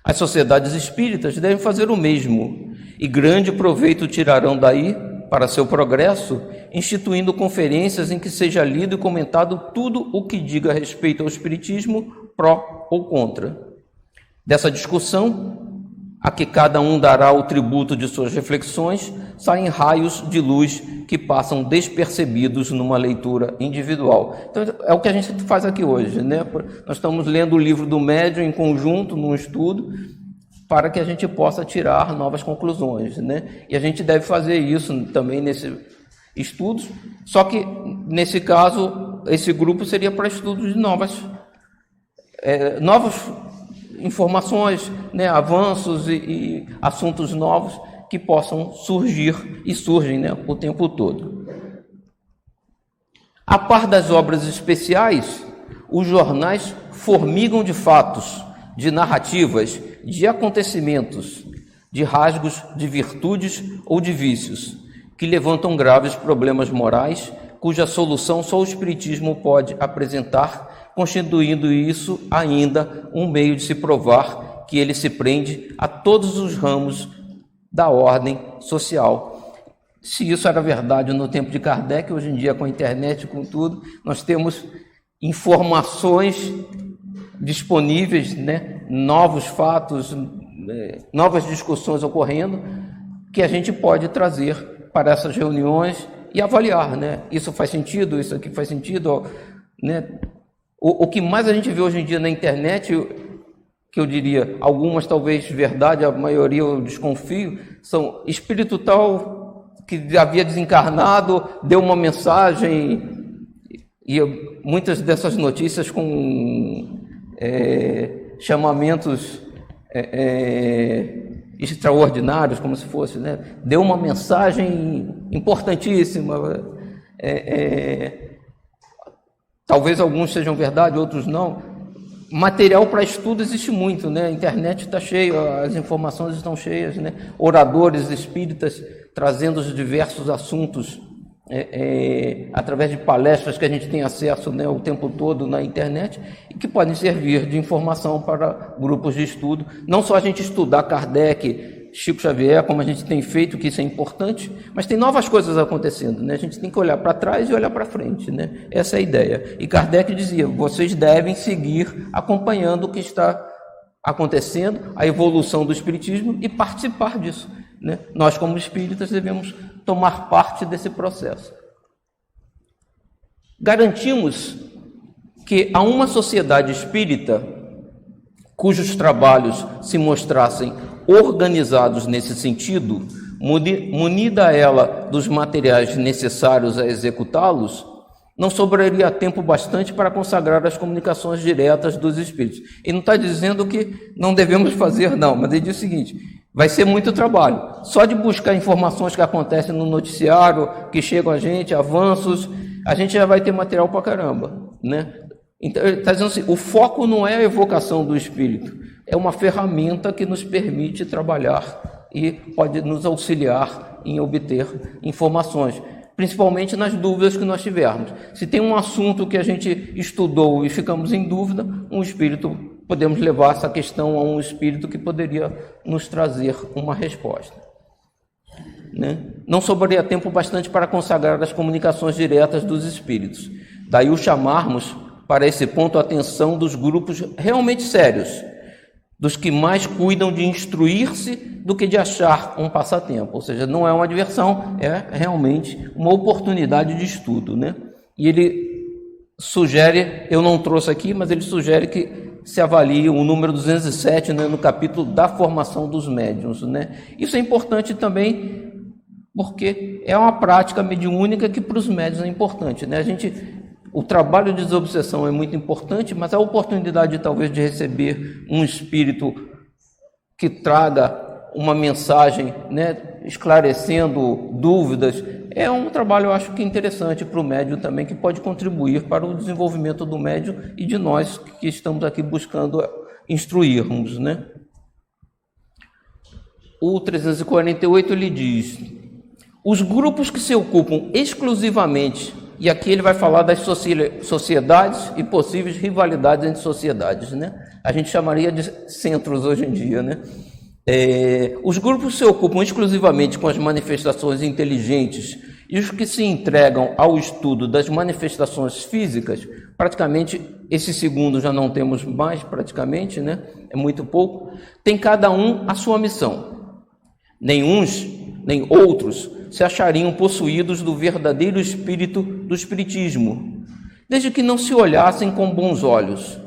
As sociedades espíritas devem fazer o mesmo, e grande proveito tirarão daí para seu progresso, instituindo conferências em que seja lido e comentado tudo o que diga respeito ao espiritismo, pró ou contra. Dessa discussão, a que cada um dará o tributo de suas reflexões, saem raios de luz que passam despercebidos numa leitura individual. Então, é o que a gente faz aqui hoje, né? Nós estamos lendo o livro do médium em conjunto, num estudo, para que a gente possa tirar novas conclusões, né? E a gente deve fazer isso também nesses estudos, só que, nesse caso, esse grupo seria para estudos de novas informações, né, avanços e assuntos novos que possam surgir e surgem, né, o tempo todo. A par das obras especiais, os jornais formigam de fatos, de narrativas, de acontecimentos, de rasgos de virtudes ou de vícios, que levantam graves problemas morais, cuja solução só o Espiritismo pode apresentar, constituindo isso ainda um meio de se provar que ele se prende a todos os ramos da ordem social. Se isso era verdade no tempo de Kardec, hoje em dia com a internet, com tudo, nós temos informações disponíveis, né? Novos fatos, novas discussões ocorrendo, que a gente pode trazer para essas reuniões e avaliar, né? Isso faz sentido, isso aqui faz sentido, né? O que mais a gente vê hoje em dia na internet, que eu diria, algumas talvez verdade, a maioria eu desconfio, são espírito tal que havia desencarnado, deu uma mensagem, e muitas dessas notícias com chamamentos extraordinários, como se fosse, né? Deu uma mensagem importantíssima, talvez alguns sejam verdade, outros não. Material para estudo existe muito, né? A internet está cheia, as informações estão cheias, né? Oradores espíritas trazendo os diversos assuntos através de palestras que a gente tem acesso, né, o tempo todo na internet, e que podem servir de informação para grupos de estudo. Não só a gente estudar Kardec, Chico Xavier, como a gente tem feito, que isso é importante, mas tem novas coisas acontecendo, né? A gente tem que olhar para trás e olhar para frente, né? Essa é a ideia. E Kardec dizia, vocês devem seguir acompanhando o que está acontecendo, a evolução do espiritismo, e participar disso, né? Nós, como espíritas, devemos tomar parte desse processo. Garantimos que a uma sociedade espírita cujos trabalhos se mostrassem organizados nesse sentido, munida ela dos materiais necessários a executá-los, não sobraria tempo bastante para consagrar as comunicações diretas dos espíritos. Ele não está dizendo que não devemos fazer, não, mas ele diz o seguinte: vai ser muito trabalho. Só de buscar informações que acontecem no noticiário, que chegam a gente, avanços, a gente já vai ter material para caramba, né? Então, ele está dizendo assim, o foco não é a evocação do espírito, é uma ferramenta que nos permite trabalhar e pode nos auxiliar em obter informações, principalmente nas dúvidas que nós tivermos. Se tem um assunto que a gente estudou e ficamos em dúvida, um espírito, podemos levar essa questão a um espírito que poderia nos trazer uma resposta, né? Não sobraria tempo bastante para consagrar as comunicações diretas dos espíritos. Daí o chamarmos para esse ponto a atenção dos grupos realmente sérios, dos que mais cuidam de instruir-se do que de achar um passatempo. Ou seja, não é uma diversão, é realmente uma oportunidade de estudo, né? E ele sugere, eu não trouxe aqui, mas ele sugere que se avalia o número 207, né, no capítulo da formação dos médiuns, né? Isso é importante também porque é uma prática mediúnica que para os médiuns é importante, né? O trabalho de desobsessão é muito importante, mas a oportunidade talvez de receber um espírito que traga uma mensagem, né, esclarecendo dúvidas, é um trabalho, eu acho que interessante para o médium também, que pode contribuir para o desenvolvimento do médium e de nós que estamos aqui buscando instruirmos, né? O 348 ele diz: os grupos que se ocupam exclusivamente, e aqui ele vai falar das sociedades e possíveis rivalidades entre sociedades, né? A gente chamaria de centros hoje em dia, né? Os grupos se ocupam exclusivamente com as manifestações inteligentes e os que se entregam ao estudo das manifestações físicas, praticamente, esse segundo já não temos mais, praticamente, né? É muito pouco, tem cada um a sua missão. Nem uns, nem outros se achariam possuídos do verdadeiro espírito do espiritismo, desde que não se olhassem com bons olhos,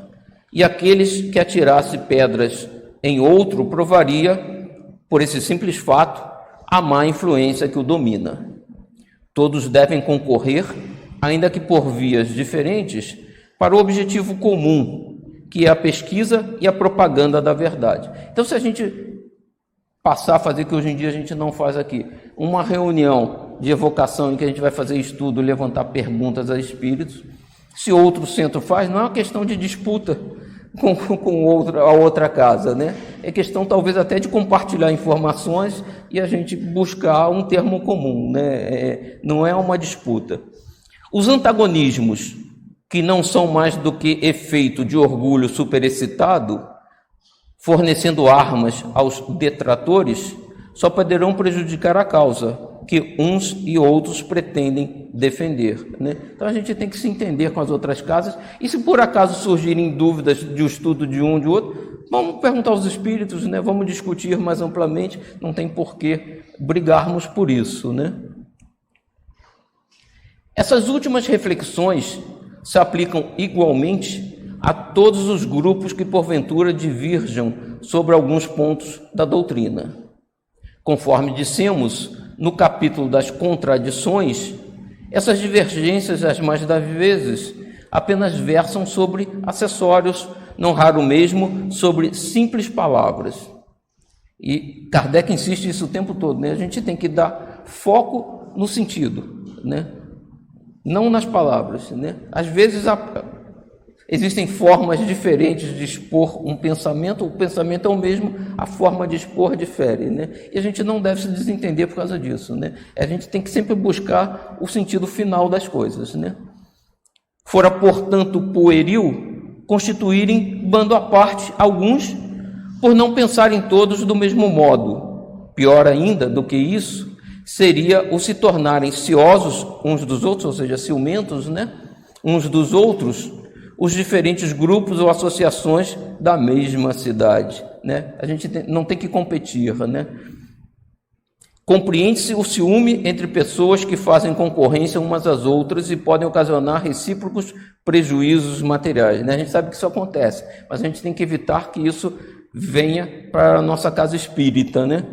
e aqueles que atirassem pedras em outro provaria, por esse simples fato, a má influência que o domina. Todos devem concorrer, ainda que por vias diferentes, para o objetivo comum, que é a pesquisa e a propaganda da verdade. Então, se a gente passar a fazer o que hoje em dia a gente não faz aqui, uma reunião de evocação em que a gente vai fazer estudo, levantar perguntas a espíritos, se outro centro faz, não é uma questão de disputa com a outra casa, né? É questão talvez até de compartilhar informações e a gente buscar um termo comum, né? Não é uma disputa. Os antagonismos, que não são mais do que efeito de orgulho superexcitado, fornecendo armas aos detratores, só poderão prejudicar a causa que uns e outros pretendem defender, né? Então a gente tem que se entender com as outras casas, e se por acaso surgirem dúvidas de estudo de um de outro, vamos perguntar aos espíritos, né? Vamos discutir mais amplamente, não tem por que brigarmos por isso, né? Essas últimas reflexões se aplicam igualmente a todos os grupos que porventura diverjam sobre alguns pontos da doutrina. Conforme dissemos no capítulo das contradições, essas divergências, as mais das vezes, apenas versam sobre acessórios, não raro mesmo sobre simples palavras. E Kardec insiste isso o tempo todo, né? A gente tem que dar foco no sentido, né? Não nas palavras, né? Às vezes existem formas diferentes de expor um pensamento, o pensamento é o mesmo, a forma de expor difere, né? E a gente não deve se desentender por causa disso, né? A gente tem que sempre buscar o sentido final das coisas, né? Fora, portanto, pueril constituírem bando à parte alguns por não pensarem todos do mesmo modo. Pior ainda do que isso, seria o se tornarem ciosos uns dos outros, ou seja, ciumentos, né? Uns dos outros, os diferentes grupos ou associações da mesma cidade, né? A gente não tem que competir, né? Compreende-se o ciúme entre pessoas que fazem concorrência umas às outras e podem ocasionar recíprocos prejuízos materiais, né? A gente sabe que isso acontece, mas a gente tem que evitar que isso venha para a nossa casa espírita, né?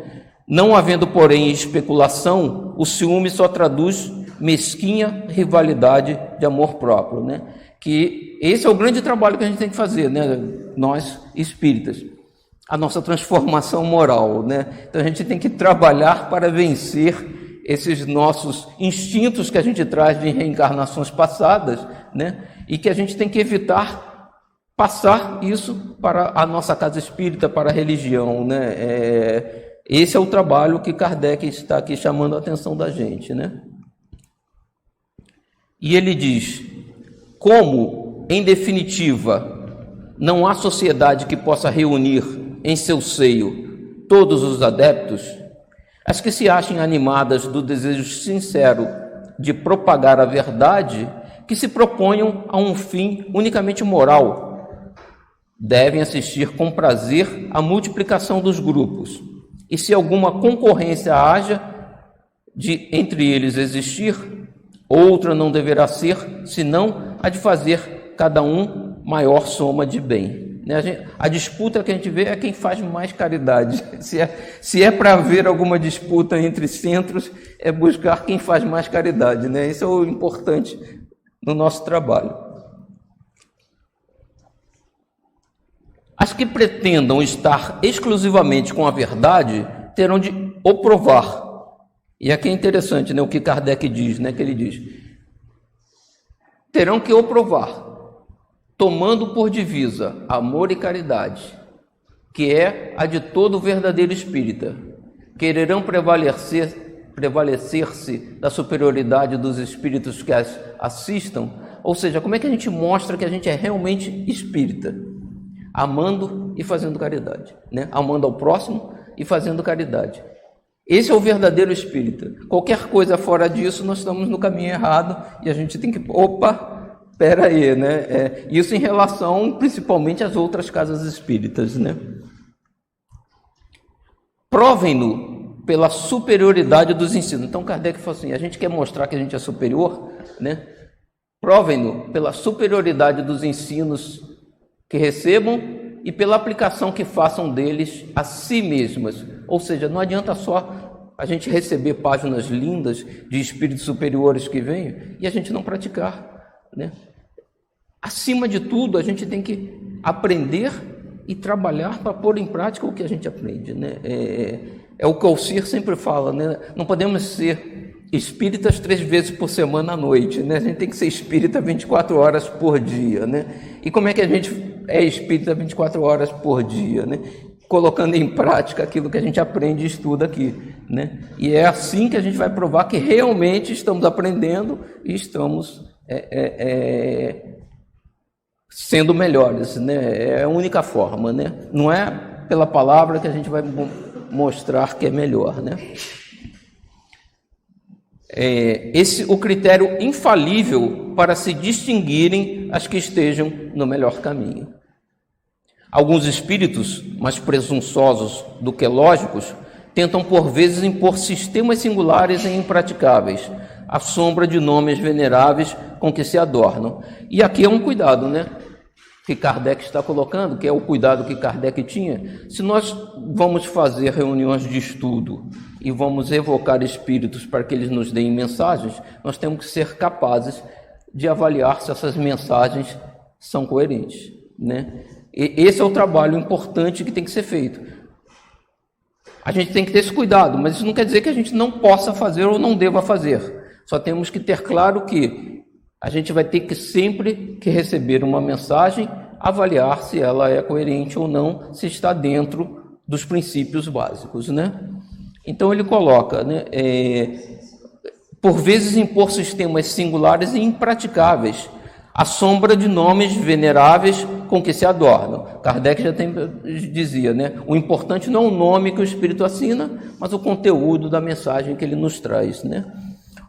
Não havendo, porém, especulação, o ciúme só traduz mesquinha rivalidade de amor próprio, né? Que esse é o grande trabalho que a gente tem que fazer, né? Nós espíritas, a nossa transformação moral, né? Então a gente tem que trabalhar para vencer esses nossos instintos que a gente traz de reencarnações passadas, né? E que a gente tem que evitar passar isso para a nossa casa espírita, para a religião, né? Esse é o trabalho que Kardec está aqui chamando a atenção da gente, né? E ele diz: como, em definitiva, não há sociedade que possa reunir em seu seio todos os adeptos, as que se achem animadas do desejo sincero de propagar a verdade, que se proponham a um fim unicamente moral, devem assistir com prazer à multiplicação dos grupos, e se alguma concorrência haja de entre eles existir, outra não deverá ser, senão a de fazer cada um maior soma de bem. né? A disputa que a gente vê é quem faz mais caridade. Se é para haver alguma disputa entre centros, é buscar quem faz mais caridade, né? Isso é o importante no nosso trabalho. As que pretendam estar exclusivamente com a verdade terão de o provar. E aqui é interessante, né, o que Kardec diz, né, que ele diz: terão que o provar, tomando por divisa amor e caridade, que é a de todo verdadeiro espírita. Quererão prevalecer-se da superioridade dos espíritos que as assistam. Ou seja, como é que a gente mostra que a gente é realmente espírita? Amando e fazendo caridade, né? Amando ao próximo e fazendo caridade. Esse é o verdadeiro espírita. Qualquer coisa fora disso, nós estamos no caminho errado e a gente tem que... Espera aí, né? Isso em relação principalmente às outras casas espíritas, né? Provem-no pela superioridade dos ensinos. Então Kardec falou assim: a gente quer mostrar que a gente é superior, né? Provem-no pela superioridade dos ensinos que recebam e pela aplicação que façam deles a si mesmas. Ou seja, não adianta só a gente receber páginas lindas de espíritos superiores que venham e a gente não praticar, né? Acima de tudo, a gente tem que aprender e trabalhar para pôr em prática o que a gente aprende, né? É o que o Alcir sempre fala, né? Não podemos ser espíritas 3 vezes por semana à noite, né? A gente tem que ser espírita 24 horas por dia, né? E como é que a gente é espírita 24 horas por dia, né? Colocando em prática aquilo que a gente aprende e estuda aqui, né? E é assim que a gente vai provar que realmente estamos aprendendo e estamos sendo melhores, né? É a única forma, né? Não é pela palavra que a gente vai mostrar que é melhor, né? O critério infalível para se distinguirem as que estejam no melhor caminho. Alguns espíritos, mais presunçosos do que lógicos, tentam por vezes impor sistemas singulares e impraticáveis, à sombra de nomes veneráveis com que se adornam. E aqui é um cuidado, né, que Kardec está colocando, que é o cuidado que Kardec tinha. Se nós vamos fazer reuniões de estudo e vamos evocar espíritos para que eles nos deem mensagens, nós temos que ser capazes de avaliar se essas mensagens são coerentes, né? E esse é o trabalho importante que tem que ser feito. A gente tem que ter esse cuidado, mas isso não quer dizer que a gente não possa fazer ou não deva fazer. Só temos que ter claro que a gente vai ter que sempre que receber uma mensagem, avaliar se ela é coerente ou não, se está dentro dos princípios básicos, né? Então ele coloca, né, por vezes impor sistemas singulares e impraticáveis, à sombra de nomes veneráveis com que se adornam. Kardec já dizia, né, o importante não é o nome que o Espírito assina, mas o conteúdo da mensagem que ele nos traz, né?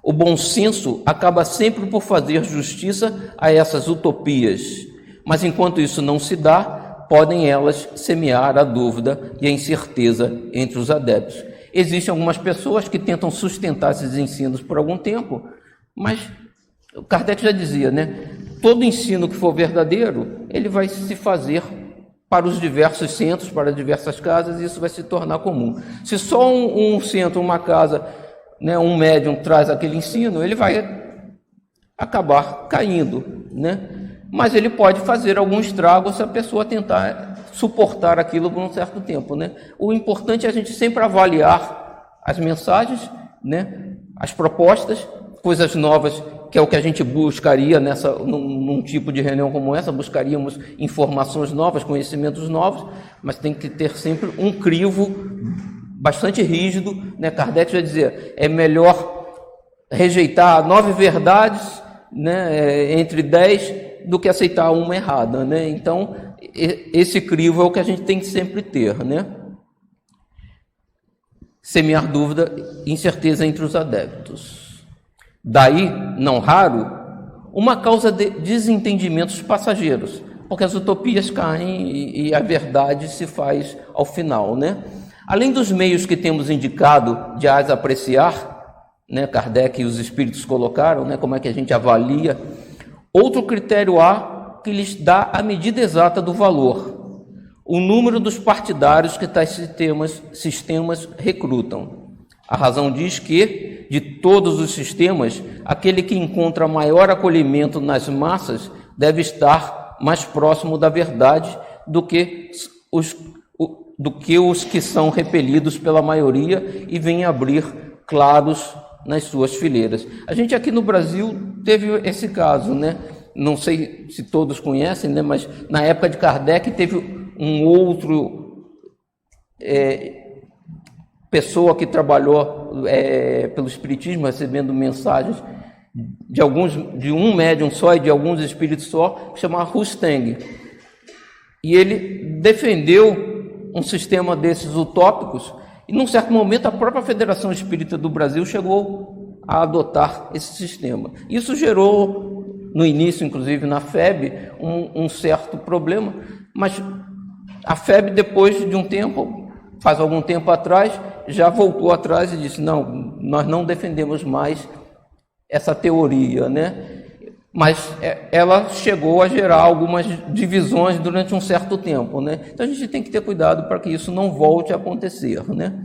O bom senso acaba sempre por fazer justiça a essas utopias, mas enquanto isso não se dá, podem elas semear a dúvida e a incerteza entre os adeptos. Existem algumas pessoas que tentam sustentar esses ensinos por algum tempo, mas Kardec já dizia, né? Todo ensino que for verdadeiro, ele vai se fazer para os diversos centros, para diversas casas, e isso vai se tornar comum. Se só um centro, uma casa, né, um médium traz aquele ensino, ele vai acabar caindo, né? Mas ele pode fazer algum estrago se a pessoa tentar suportar aquilo por um certo tempo, né? O importante é a gente sempre avaliar as mensagens, né, as propostas, coisas novas, que é o que a gente buscaria num tipo de reunião como essa, buscaríamos informações novas, conhecimentos novos, mas tem que ter sempre um crivo bastante rígido, né? Kardec já dizia, é melhor rejeitar 9 verdades, né, entre 10, do que aceitar uma errada, né? Então, esse crivo é o que a gente tem que sempre ter, né? Semear dúvida e incerteza entre os adeptos. Daí, não raro, uma causa de desentendimentos passageiros, porque as utopias caem e a verdade se faz ao final, né? Além dos meios que temos indicado de as apreciar, né, Kardec e os espíritos colocaram, né, como é que a gente avalia, outro critério há que lhes dá a medida exata do valor, o número dos partidários que tais sistemas recrutam. A razão diz que, de todos os sistemas, aquele que encontra maior acolhimento nas massas deve estar mais próximo da verdade do que os que são repelidos pela maioria e vêm abrir claros nas suas fileiras. A gente aqui no Brasil teve esse caso, né? Não sei se todos conhecem, né? Mas na época de Kardec teve um outro pessoa que trabalhou pelo Espiritismo, recebendo mensagens de um médium só e de alguns espíritos só, que chamava Rusteng. E ele defendeu um sistema desses utópicos, e num certo momento a própria Federação Espírita do Brasil chegou a adotar esse sistema. Isso gerou, no início, inclusive na FEB, um certo problema, mas a FEB, depois de um tempo, faz algum tempo atrás, já voltou atrás e disse, não, nós não defendemos mais essa teoria, né? Mas ela chegou a gerar algumas divisões durante um certo tempo, né? Então a gente tem que ter cuidado para que isso não volte a acontecer, né?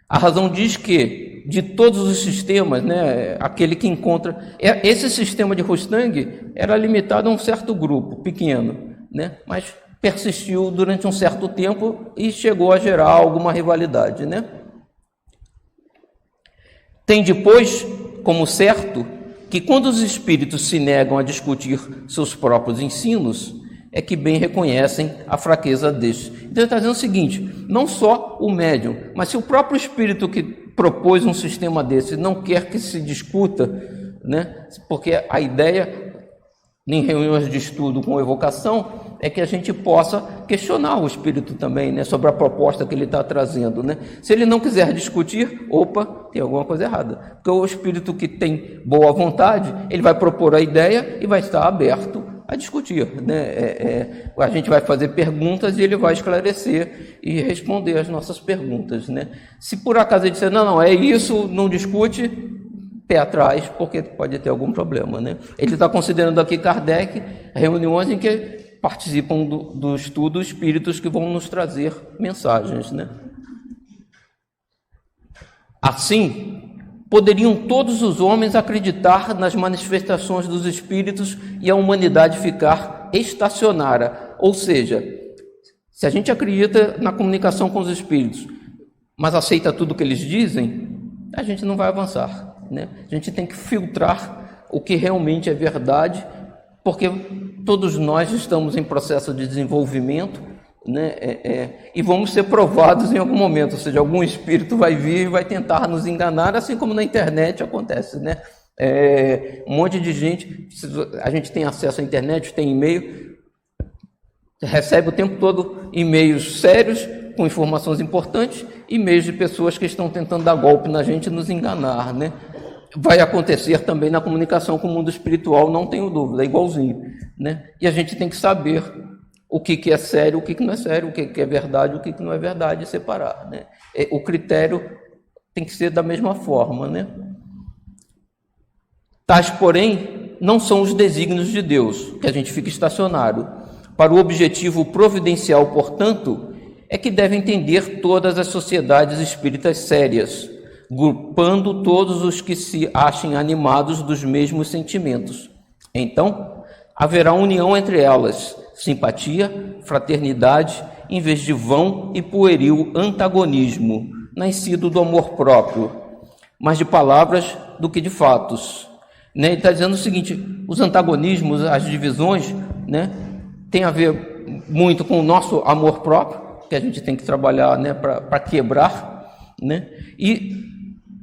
A razão diz que, de todos os sistemas, né, aquele que encontra... Esse sistema de Rustang era limitado a um certo grupo, pequeno, né? Mas persistiu durante um certo tempo e chegou a gerar alguma rivalidade, né? Tem depois, como certo, que quando os espíritos se negam a discutir seus próprios ensinos, é que bem reconhecem a fraqueza destes. Então ele está dizendo o seguinte, não só o médium, mas se o próprio espírito que propôs um sistema desse não quer que se discuta, né? Porque a ideia, em reuniões de estudo com evocação, é que a gente possa questionar o espírito também, né, sobre a proposta que ele está trazendo, né? Se ele não quiser discutir, opa, tem alguma coisa errada. Porque o espírito que tem boa vontade, ele vai propor a ideia e vai estar aberto a discutir, né? A gente vai fazer perguntas e ele vai esclarecer e responder as nossas perguntas, né? Se por acaso ele disser, não, é isso, não discute, pé atrás, porque pode ter algum problema, né? Ele está considerando aqui Kardec reuniões em que participam do estudo espíritos que vão nos trazer mensagens, né? Assim, poderiam todos os homens acreditar nas manifestações dos espíritos e a humanidade ficar estacionária. Ou seja, se a gente acredita na comunicação com os espíritos, mas aceita tudo que eles dizem, a gente não vai avançar, né? A gente tem que filtrar o que realmente é verdade, porque todos nós estamos em processo de desenvolvimento, né? E vamos ser provados em algum momento, ou seja, algum espírito vai vir e vai tentar nos enganar, assim como na internet acontece, né? Um monte de gente, a gente tem acesso à internet, tem e-mail, recebe o tempo todo e-mails sérios, com informações importantes, e-mails de pessoas que estão tentando dar golpe na gente e nos enganar, né? Vai acontecer também na comunicação com o mundo espiritual, não tenho dúvida, é igualzinho, né? E a gente tem que saber o que é sério, o que não é sério, o que é verdade, o que não é verdade, e separar, né? O critério tem que ser da mesma forma, né? Tais, porém, não são os desígnios de Deus, que a gente fica estacionário. Para o objetivo providencial, portanto, é que deve entender todas as sociedades espíritas sérias, grupando todos os que se achem animados dos mesmos sentimentos. Então, haverá união entre elas, simpatia, fraternidade, em vez de vão e pueril antagonismo, nascido do amor próprio, mas de palavras do que de fatos. Né? Ele está dizendo o seguinte, os antagonismos, as divisões, né, tem a ver muito com o nosso amor próprio, que a gente tem que trabalhar, né, para quebrar, né? E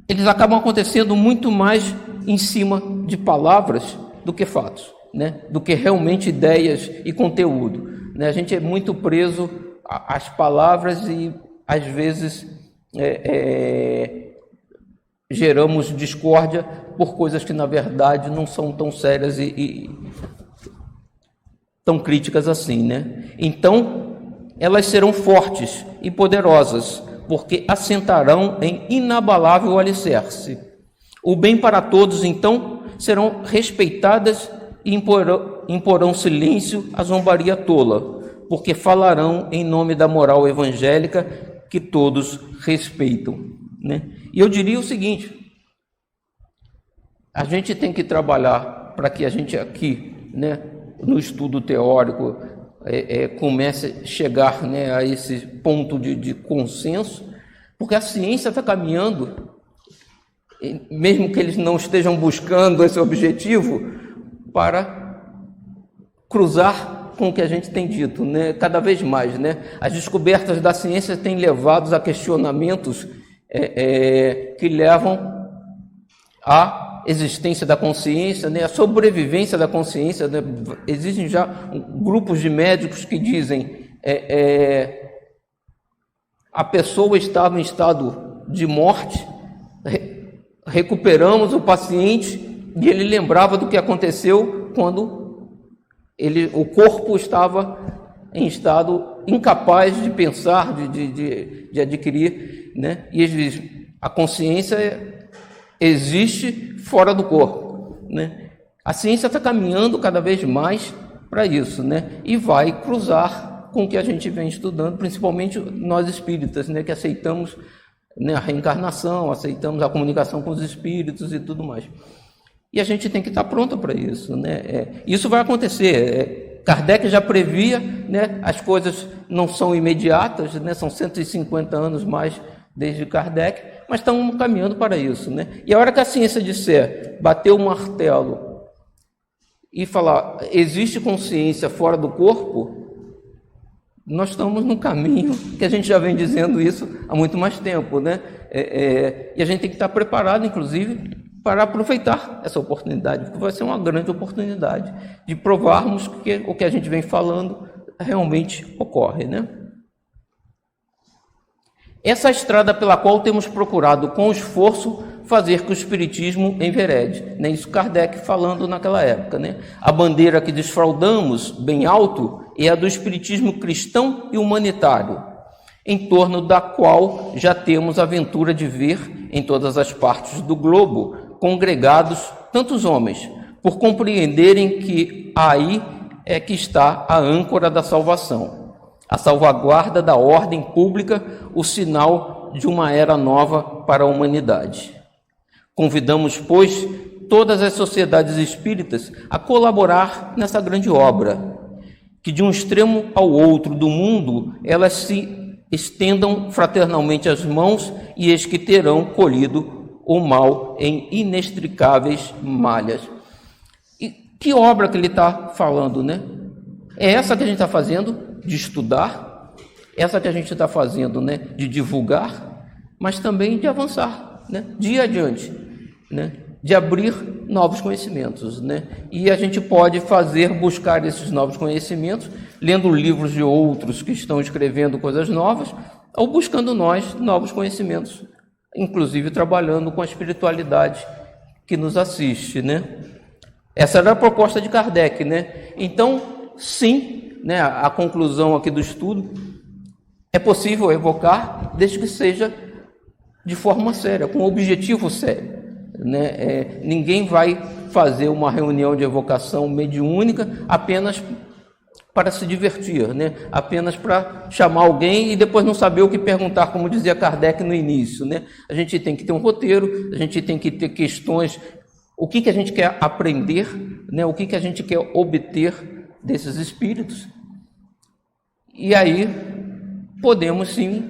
eles acabam acontecendo muito mais em cima de palavras do que fatos, né? Do que realmente ideias e conteúdo, né? A gente é muito preso às palavras e, às vezes, geramos discórdia por coisas que, na verdade, não são tão sérias e tão críticas assim, né? Então, elas serão fortes e poderosas, porque assentarão em inabalável alicerce. O bem para todos, então, serão respeitadas e imporão silêncio à zombaria tola, porque falarão em nome da moral evangélica que todos respeitam, né? E eu diria o seguinte: a gente tem que trabalhar para que a gente aqui, né, no estudo teórico, comece a chegar, né, a esse ponto de consenso, porque a ciência está caminhando, mesmo que eles não estejam buscando esse objetivo, para cruzar com o que a gente tem dito, né, cada vez mais, né? As descobertas da ciência têm levado a questionamentos que levam à existência da consciência, né, a sobrevivência da consciência, né? Existem já grupos de médicos que dizem a pessoa estava em estado de morte, recuperamos o paciente e ele lembrava do que aconteceu quando o corpo estava em estado incapaz de pensar, de adquirir, né? E eles dizem, a consciência existe fora do corpo, né? A ciência está caminhando cada vez mais para isso, né? E vai cruzar com o que a gente vem estudando, principalmente nós espíritas, né? Que aceitamos, né, a reencarnação, aceitamos a comunicação com os espíritos e tudo mais. E a gente tem que estar pronto para isso, né? Isso vai acontecer. Kardec já previa, né? As coisas não são imediatas, né? São 150 anos mais desde Kardec, mas estamos caminhando para isso, né? E a hora que a ciência disser, bater o martelo e falar, existe consciência fora do corpo, nós estamos no caminho que a gente já vem dizendo isso há muito mais tempo, né? E a gente tem que estar preparado, inclusive, para aproveitar essa oportunidade, porque vai ser uma grande oportunidade de provarmos que o que a gente vem falando realmente ocorre, né? Essa estrada pela qual temos procurado com esforço fazer que o Espiritismo enverede, né? Isso Kardec falando naquela época, né? A bandeira que desfraldamos bem alto é a do Espiritismo cristão e humanitário, em torno da qual já temos a ventura de ver em todas as partes do globo congregados tantos homens, por compreenderem que aí é que está a âncora da salvação, a salvaguarda da ordem pública, o sinal de uma era nova para a humanidade. Convidamos, pois, todas as sociedades espíritas a colaborar nessa grande obra, que de um extremo ao outro do mundo elas se estendam fraternalmente as mãos e eis que terão colhido o mal em inextricáveis malhas. E que obra que ele está falando, né? É essa que a gente está fazendo, de estudar, essa que a gente está fazendo, né, de divulgar, mas também de avançar, né, de ir adiante, né, de abrir novos conhecimentos, né? E a gente pode buscar esses novos conhecimentos, lendo livros de outros que estão escrevendo coisas novas, ou buscando nós novos conhecimentos, inclusive trabalhando com a espiritualidade que nos assiste, né? Essa era a proposta de Kardec, né? Então, sim, né, a conclusão aqui do estudo, é possível evocar, desde que seja de forma séria, com objetivo sério, né? Ninguém vai fazer uma reunião de evocação mediúnica apenas para se divertir, né? Apenas para chamar alguém e depois não saber o que perguntar, como dizia Kardec no início, né? A gente tem que ter um roteiro, a gente tem que ter questões, o que a gente quer aprender, né? O que a gente quer obter desses espíritos, e aí podemos sim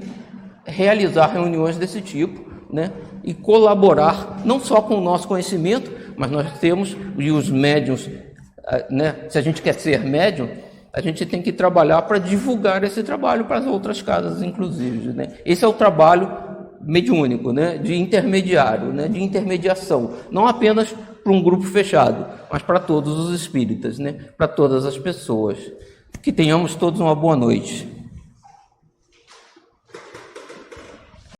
realizar reuniões desse tipo, né? E colaborar não só com o nosso conhecimento, mas nós temos, e os médiuns, né? Se a gente quer ser médium, a gente tem que trabalhar para divulgar esse trabalho para as outras casas, inclusive, né? Esse é o trabalho mediúnico, né? De intermediário, né? De intermediação, não apenas para um grupo fechado, mas para todos os espíritas, né? Para todas as pessoas. Que tenhamos todos uma boa noite.